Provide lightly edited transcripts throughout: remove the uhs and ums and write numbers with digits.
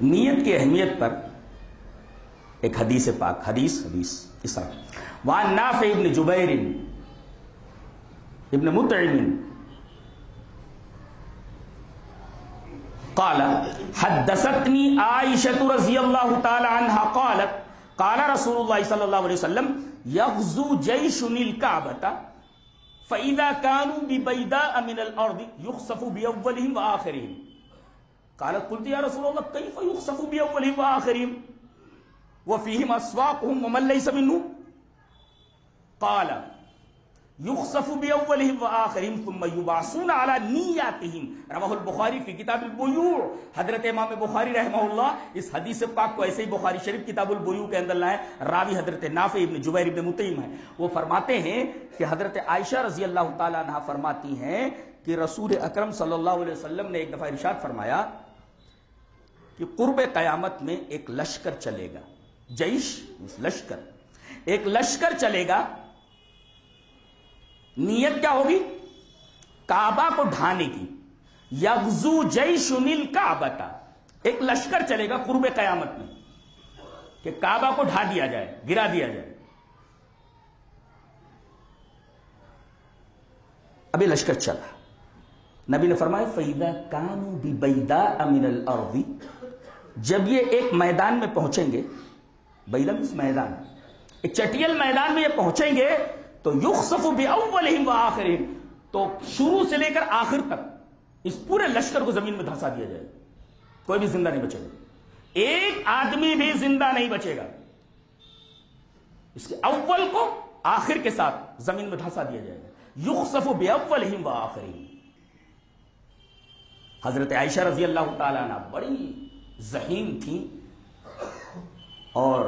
نیت کی اہمیت پر ایک حدیث پاک، حدیث اس طرح، وعن نافع ابن جبیر ابن مطعم قال حدثتنی عائشة رضی اللہ تعالی عنہ قالت قال رسول اللہ صلی اللہ علیہ وسلم یغزو جیش الکعبۃ فإذا كانوا ببیداء من الارض یخسف بأولهم وآخرهم. قالت قلت یا رسول اللہ کیف یخسف بأولهم وآخرهم وفيهم أسواقهم ومن ليس منهم؟ قال يخسف بأولهم وآخرهم ثم يبعثون على نياتهم. رواه البخاری فی کتاب البیوع. حضرت امام بخاری رحمہ اللہ اس حدیث پاک کو ایسے ہی بخاری شریف کتاب البیوع کے اندر لائے. راوی حضرت نافع ابن جبیر ابن مطعم ہے. وہ فرماتے ہیں کہ حضرت عائشہ رضی اللہ تعالی عنہ فرماتی ہیں کہ رسول اکرم صلی اللہ علیہ وسلم نے ایک دفعہ ارشاد فرمایا کہ قرب قیامت میں ایک لشکر چلے گا. جیش لشکر، ایک لشکر چلے گا. نیت کیا ہوگی؟ کعبہ کو ڈھانے کی. یغزو جیش الکعبۃ، ایک لشکر چلے گا قرب قیامت میں کہ کعبہ کو ڈھا دیا جائے، گرا دیا جائے. ابھی لشکر چلا، نبی نے فرمایا فَإِذَا كَانُوا بِبَيْدَاءَ مِنَ الْأَرْضِ، جب یہ ایک میدان میں پہنچیں گے، بیلم اس میدان، ایک چٹیل میدان میں یہ پہنچیں گے تو یخسف بأولہم وآخرہم، تو شروع سے لے کر آخر تک اس پورے لشکر کو زمین میں دھسا دیا جائے گا. کوئی بھی زندہ نہیں بچے گا، ایک آدمی بھی زندہ نہیں بچے گا. اس کے اول کو آخر کے ساتھ زمین میں دھسا دیا جائے گا. یخسف بأولہم وآخرہم. حضرت عائشہ رضی اللہ تعالی عنہ بڑی ذہین تھی، اور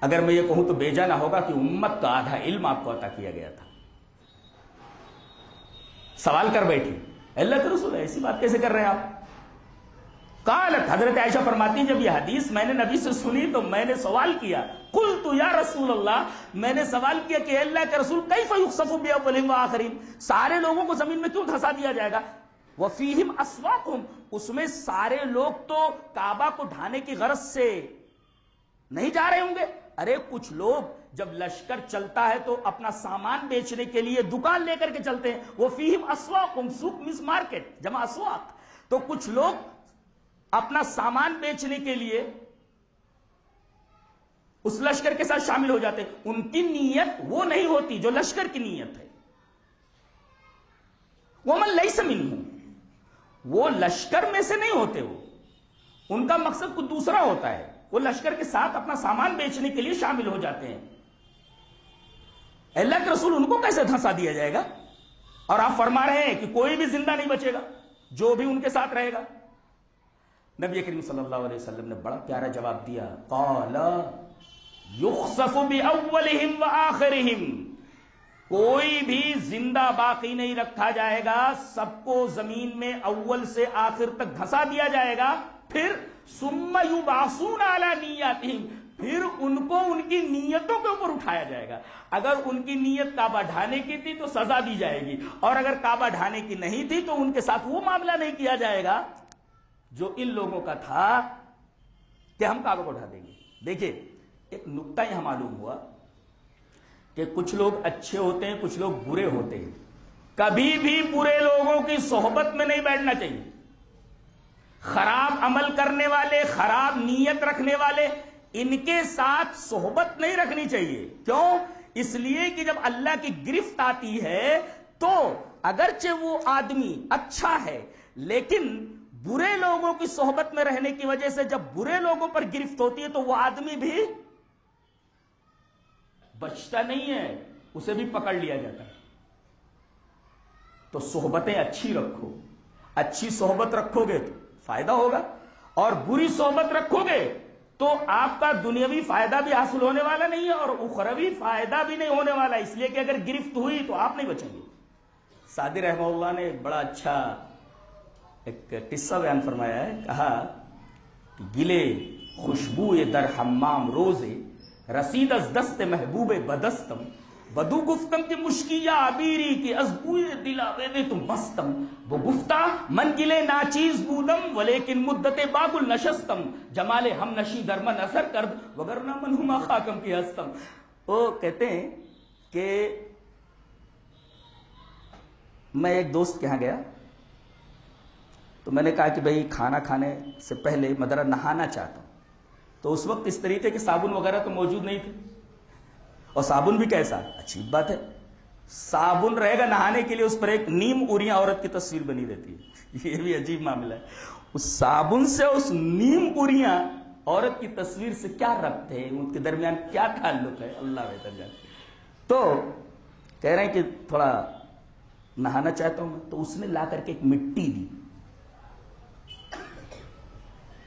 اگر میں یہ کہوں تو بیجا نہ ہوگا کہ امت کا آدھا علم آپ کو عطا کیا گیا تھا. سوال کر بیٹھی، اللہ کے رسول ایسی بات کیسے کر رہے ہیں آپ؟ قالت، حضرت عائشہ فرماتی جب یہ حدیث میں نے نبی سے سنی تو میں نے سوال کیا، قلت یا رسول اللہ، میں نے سوال کیا کہ اللہ کے رسول کیف یخسف بأولہم وآخرہم، سارے لوگوں کو زمین میں کیوں دھسا دیا جائے گا؟ وفیہم اسواقہم، اس میں سارے لوگ تو کعبہ کو ڈھانے کی غرض سے نہیں جا رہے ہوں گے. ارے کچھ لوگ جب لشکر چلتا ہے تو اپنا سامان بیچنے کے لیے دکان لے کر کے چلتے ہیں. وہ فیہم اسواقہم، سوق مس مارکیٹ جمع اسواق. تو کچھ لوگ اپنا سامان بیچنے کے لیے اس لشکر کے ساتھ شامل ہو جاتے ہیں. ان کی نیت وہ نہیں ہوتی جو لشکر کی نیت ہے. ومن لیس منہم، وہ لشکر میں سے نہیں ہوتے، وہ ان کا مقصد کچھ دوسرا ہوتا ہے. وہ لشکر کے ساتھ اپنا سامان بیچنے کے لیے شامل ہو جاتے ہیں. اللہ کے رسول ان کو کیسے دھسا دیا جائے گا؟ اور آپ فرما رہے ہیں کہ کوئی بھی زندہ نہیں بچے گا جو بھی ان کے ساتھ رہے گا. نبی کریم صلی اللہ علیہ وسلم نے بڑا پیارا جواب دیا، قال یخسف بأولہم وآخرہم، کوئی بھی زندہ باقی نہیں رکھا جائے گا، سب کو زمین میں اول سے آخر تک دھسا دیا جائے گا. پھر ثم یبعثون علی نیاتہم، پھر ان کو ان کی نیتوں کے اوپر اٹھایا جائے گا. اگر ان کی نیت کعبہ ڈھانے کی تھی تو سزا دی جائے گی، اور اگر کعبہ ڈھانے کی نہیں تھی تو ان کے ساتھ وہ معاملہ نہیں کیا جائے گا جو ان لوگوں کا تھا کہ ہم کعبہ کو ڈھا دیں گے. دیکھیے ایک نکتہ یہاں معلوم ہوا کہ کچھ لوگ اچھے ہوتے ہیں، کچھ لوگ برے ہوتے ہیں. کبھی بھی برے لوگوں کی صحبت میں نہیں بیٹھنا چاہیے. خراب عمل کرنے والے، خراب نیت رکھنے والے، ان کے ساتھ صحبت نہیں رکھنی چاہیے. کیوں؟ اس لیے کہ جب اللہ کی گرفت آتی ہے تو اگرچہ وہ آدمی اچھا ہے لیکن برے لوگوں کی صحبت میں رہنے کی وجہ سے جب برے لوگوں پر گرفت ہوتی ہے تو وہ آدمی بھی بچتا نہیں ہے، اسے بھی پکڑ لیا جاتا ہے. تو صحبتیں اچھی رکھو، اچھی صحبت رکھو گے تو فائدہ ہوگا، اور بری صحبت رکھو گے تو آپ کا دنیاوی فائدہ بھی حاصل ہونے والا نہیں ہے اور اخروی فائدہ بھی نہیں ہونے والا، اس لیے کہ اگر گرفت ہوئی تو آپ نہیں بچیں گے. سعدی رحمہ اللہ نے ایک بڑا اچھا ایک قصہ بیان فرمایا ہے. کہا کہ گلے خوشبو در حمام روزے رسید از دست محبوب بدستم بدو گفتم کی مشکی یا عبیری کی از بوئے دلاوے دے تم مستم، وہ گفتہ من گلے ناچیز بودم ولیکن مدت بابل نشستم، جمال ہم نشی در من اثر کرد وگرنہ من ہما خاکم کی ہستم۔ وہ کہتے ہیں کہ میں ایک دوست کے یہاں گیا تو میں نے کہا کہ بھئی کھانا کھانے سے پہلے میں ذرا نہانا چاہتا ہوں، تو اس وقت اس طریقے کے صابن وغیرہ تو موجود نہیں تھے، اور صابن بھی کیسا، عجیب بات ہے، صابن رہے گا نہانے کے لیے، اس پر ایک نیم اوریاں عورت کی تصویر بنی رہتی ہے، یہ بھی عجیب معاملہ ہے، اس صابن سے اس نیم اوریاں عورت کی تصویر سے کیا ربط ہے، ان کے درمیان کیا تعلق ہے، اللہ بہتر جانتا۔ تو کہہ رہے ہیں کہ تھوڑا نہانا چاہتا ہوں، تو اس نے لا کر کے ایک مٹی دی۔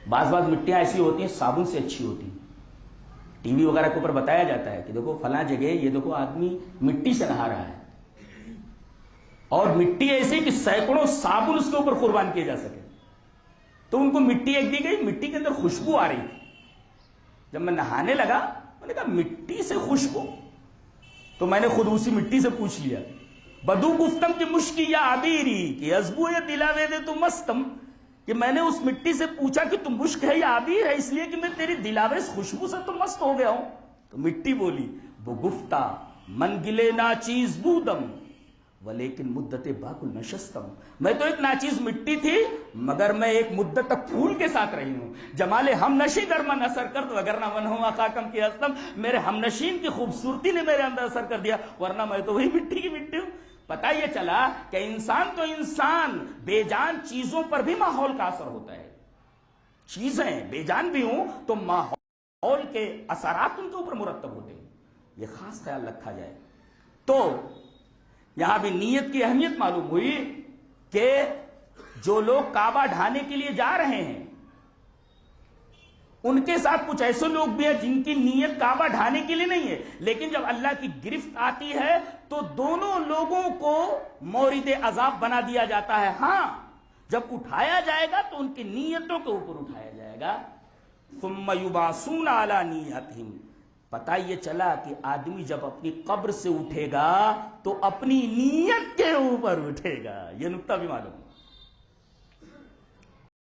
بعض مٹیاں ایسی ہوتی ہیں صابن سے اچھی ہوتی ہیں، ٹی وی وغیرہ کے اوپر بتایا جاتا ہے کہ دیکھو فلاں جگہ یہ دیکھو آدمی مٹی سے نہا رہا ہے، اور مٹی ایسی کہ سینکڑوں صابن اس کے اوپر قربان کیے جا سکے۔ تو ان کو مٹی ایک دی گئی، مٹی کے اندر خوشبو آ رہی تھی۔ جب میں نہانے لگا میں نے کہا مٹی سے خوشبو، تو میں نے خود اسی مٹی سے پوچھ لیا، بدو گفتم کی مشکی یا عبیری کی ازبو دلاوے دے تو مستم، کہ میں نے اس مٹی سے پوچھا کہ تم مشک ہے یا عبیر ہے، اس لیے کہ میں تیری دلاویز خوشبو سے تو مست ہو گیا ہوں۔ تو مٹی بولی، وہ گفتہ من گلے ناچیز بودم ولیکن مدت باکل نشستم، میں تو ایک ناچیز مٹی تھی مگر میں ایک مدت تک پھول کے ساتھ رہی ہوں، جمال ہم نشی در من اثر کرد وگرنہ من ہوا خاکم کی ہستم، میرے ہم نشین کی خوبصورتی نے میرے اندر اثر کر دیا، ورنہ میں تو وہی مٹی کی مٹی ہوں۔ پتہ یہ چلا کہ انسان بے جان چیزوں پر بھی ماحول کا اثر ہوتا ہے، چیزیں بے جان بھی ہوں تو ماحول کے اثرات ان کے اوپر مرتب ہوتے ہیں، یہ خاص خیال رکھا جائے۔ تو یہاں بھی نیت کی اہمیت معلوم ہوئی کہ جو لوگ کعبہ ڈھانے کے لیے جا رہے ہیں ان کے ساتھ کچھ ایسے لوگ بھی ہیں جن کی نیت کعبہ ڈھانے کے لیے نہیں ہے، لیکن جب اللہ کی گرفت آتی ہے تو دونوں لوگوں کو مورد عذاب بنا دیا جاتا ہے۔ ہاں جب اٹھایا جائے گا تو ان کی نیتوں کے اوپر اٹھایا جائے گا، ثم یبعثون علی نیتہم۔ پتہ یہ چلا کہ آدمی جب اپنی قبر سے اٹھے گا تو اپنی نیت کے اوپر اٹھے گا، یہ نقطہ بھی معلوم۔